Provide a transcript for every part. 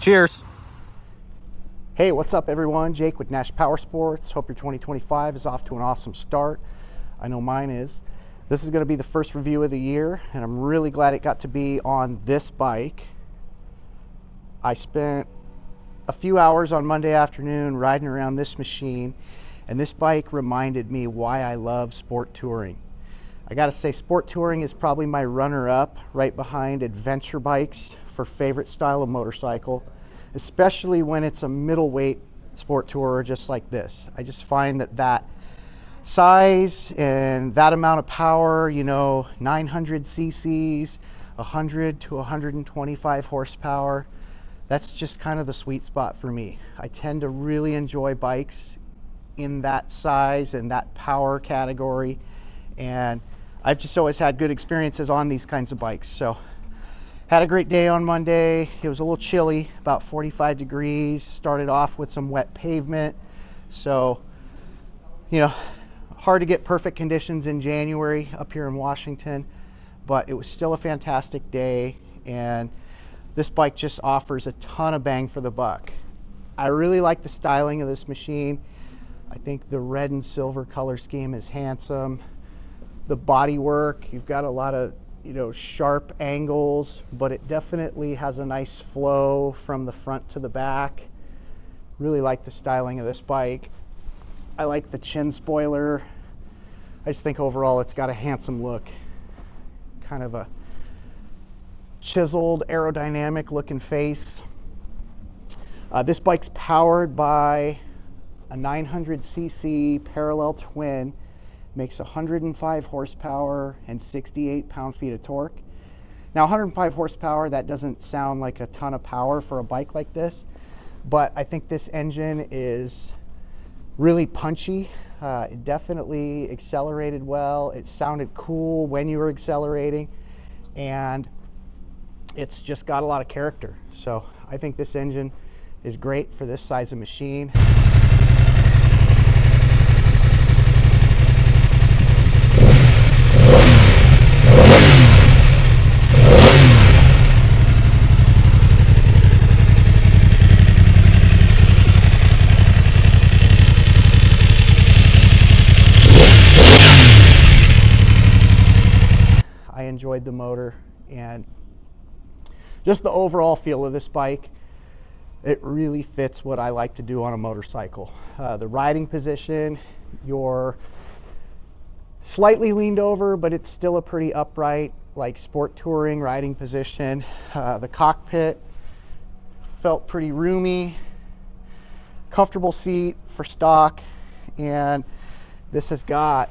Cheers. Hey, what's up everyone? Jake with Nash Power Sports. Hope your 2025 is off to an awesome start. I know mine is. This is going to be the first review of the year, and I'm really glad it got to be on this bike. I spent a few hours on Monday afternoon riding around this machine, and this bike reminded me why I love sport touring. I gotta say, sport touring is probably my runner-up, right behind adventure bikes for favorite style of motorcycle, especially when it's a middleweight sport tourer just like this. I just find that size and that amount of power, 900 cc's, 100 to 125 horsepower, that's just kind of the sweet spot for me. I tend to really enjoy bikes in that size and that power category, and I've just always had good experiences on these kinds of bikes. So had a great day on Monday. It was a little chilly, about 45 degrees. Started off with some wet pavement. So, hard to get perfect conditions in January up here in Washington, but it was still a fantastic day, and this bike just offers a ton of bang for the buck. I really like the styling of this machine. I think the red and silver color scheme is handsome. The body work, you've got a lot of sharp angles, but it definitely has a nice flow from the front to the back. Really like the styling of this bike. I like the chin spoiler. I just think overall it's got a handsome look. Kind of a chiseled aerodynamic looking face. This bike's powered by a 900 cc parallel twin. Makes 105 horsepower and 68 pound-feet of torque. Now 105 horsepower, that doesn't sound like a ton of power for a bike like this, but I think this engine is really punchy. It definitely accelerated well. It sounded cool when you were accelerating, and it's just got a lot of character. So I think this engine is great for this size of machine. I enjoyed the motor and just the overall feel of this bike. It really fits what I like to do on a motorcycle. The riding position, you're slightly leaned over, but it's still a pretty upright, like sport touring riding position. The cockpit felt pretty roomy, comfortable seat for stock, and this has got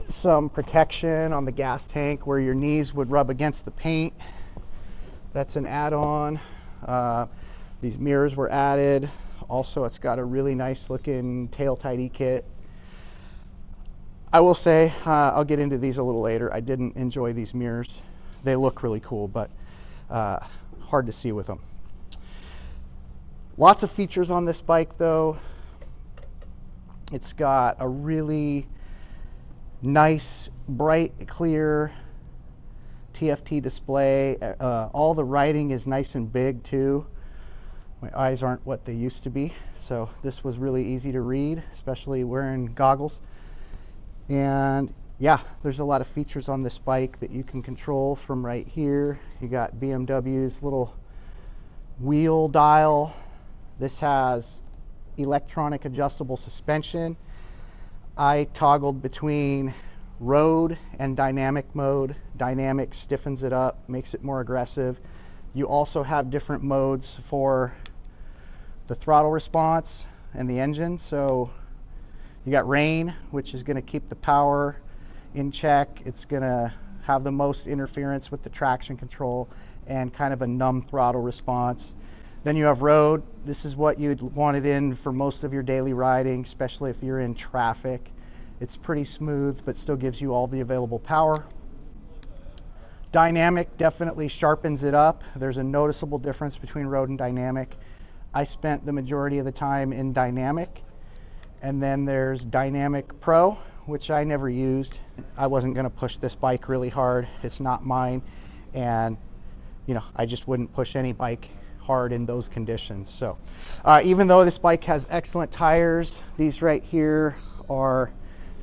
some protection on the gas tank where your knees would rub against the paint. That's an add-on. These mirrors were added. Also, it's got a really nice looking tail tidy kit. I will say, I'll get into these a little later, I didn't enjoy these mirrors. They look really cool, but hard to see with them. Lots of features on this bike though. It's got a really nice, bright, clear TFT display. All the writing is nice and big too. My eyes aren't what they used to be, so this was really easy to read, especially wearing goggles. And yeah, there's a lot of features on this bike that you can control from right here. You got BMW's little wheel dial. This has electronic adjustable suspension. I toggled between road and dynamic mode. Dynamic stiffens it up, makes it more aggressive. You also have different modes for the throttle response and the engine. So you got rain, which is going to keep the power in check. It's going to have the most interference with the traction control and kind of a numb throttle response. Then you have road. This is what you'd want it in for most of your daily riding, especially if you're in traffic. It's pretty smooth, but still gives you all the available power. Dynamic definitely sharpens it up. There's a noticeable difference between road and dynamic. I spent the majority of the time in dynamic. And then there's Dynamic Pro, which I never used. I wasn't going to push this bike really hard. It's not mine. And, I just wouldn't push any bike hard in those conditions. So even though this bike has excellent tires, these right here are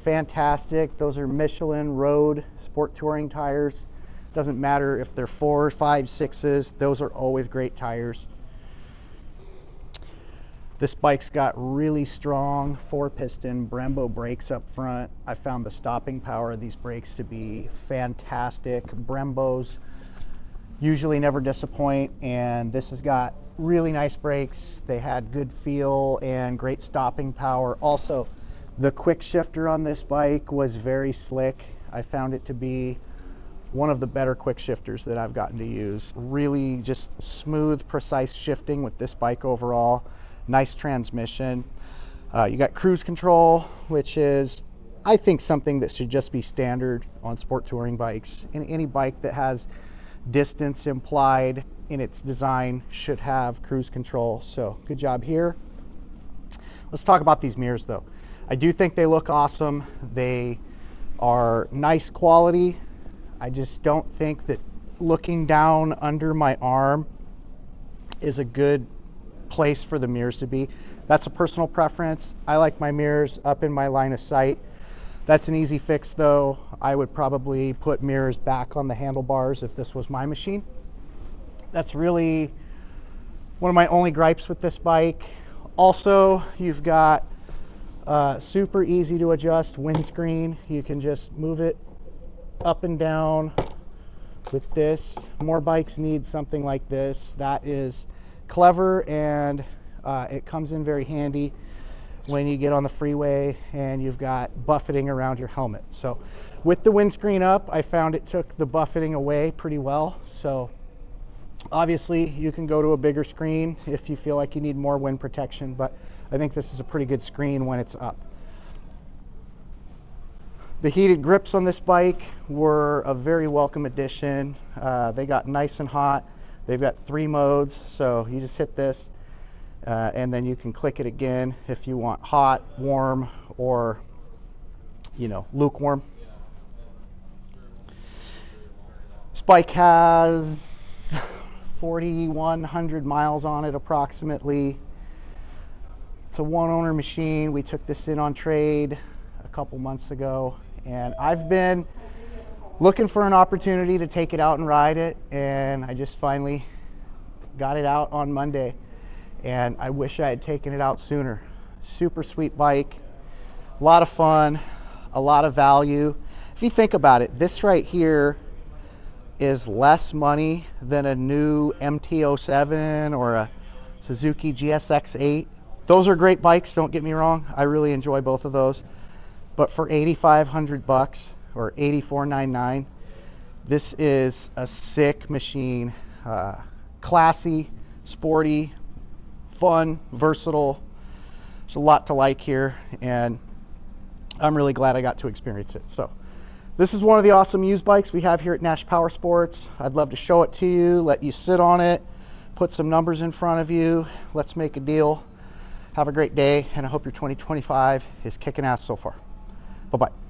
fantastic. Those are Michelin road sport touring tires. Doesn't matter if they're 4s, 5s, 6s, those are always great tires. This bike's got really strong 4-piston Brembo brakes up front. I found the stopping power of these brakes to be fantastic. Brembos usually never disappoint, and this has got really nice brakes. They had good feel and great stopping power. Also, the quick shifter on this bike was very slick. I found it to be one of the better quick shifters that I've gotten to use. Really just smooth, precise shifting with this bike overall. Nice transmission. You got cruise control, which is, I think, something that should just be standard on sport touring bikes. Any bike that has distance implied in its design should have cruise control. So good job here. Let's talk about these mirrors though. I do think they look awesome. They are nice quality. I just don't think that looking down under my arm is a good place for the mirrors to be. That's a personal preference. I like my mirrors up in my line of sight. That's an easy fix though. I would probably put mirrors back on the handlebars if this was my machine. That's really one of my only gripes with this bike. Also, you've got super easy to adjust windscreen. You can just move it up and down with this. More bikes need something like this. That is clever, and it comes in very handy when you get on the freeway and you've got buffeting around your helmet. So with the windscreen up, I found it took the buffeting away pretty well. So obviously you can go to a bigger screen if you feel like you need more wind protection, but I think this is a pretty good screen when it's up. The heated grips on this bike were a very welcome addition. They got nice and hot. They've got 3 modes, so you just hit this and then you can click it again if you want hot, warm, or lukewarm. This bike has 4,100 miles on it approximately. It's a one-owner machine. We took this in on trade a couple months ago, and I've been looking for an opportunity to take it out and ride it, and I just finally got it out on Monday, and I wish I had taken it out sooner. Super sweet bike, a lot of fun, a lot of value. If you think about it, this right here is less money than a new MT-07 or a Suzuki GSX-8. Those are great bikes, don't get me wrong. I really enjoy both of those. But for $8,500 or $8,499, this is a sick machine. Classy, sporty, fun, versatile. There's a lot to like here, and I'm really glad I got to experience it. So this is one of the awesome used bikes we have here at Nash Power Sports. I'd love to show it to you, let you sit on it, put some numbers in front of you. Let's make a deal. Have a great day, and I hope your 2025 is kicking ass so far. Bye-bye.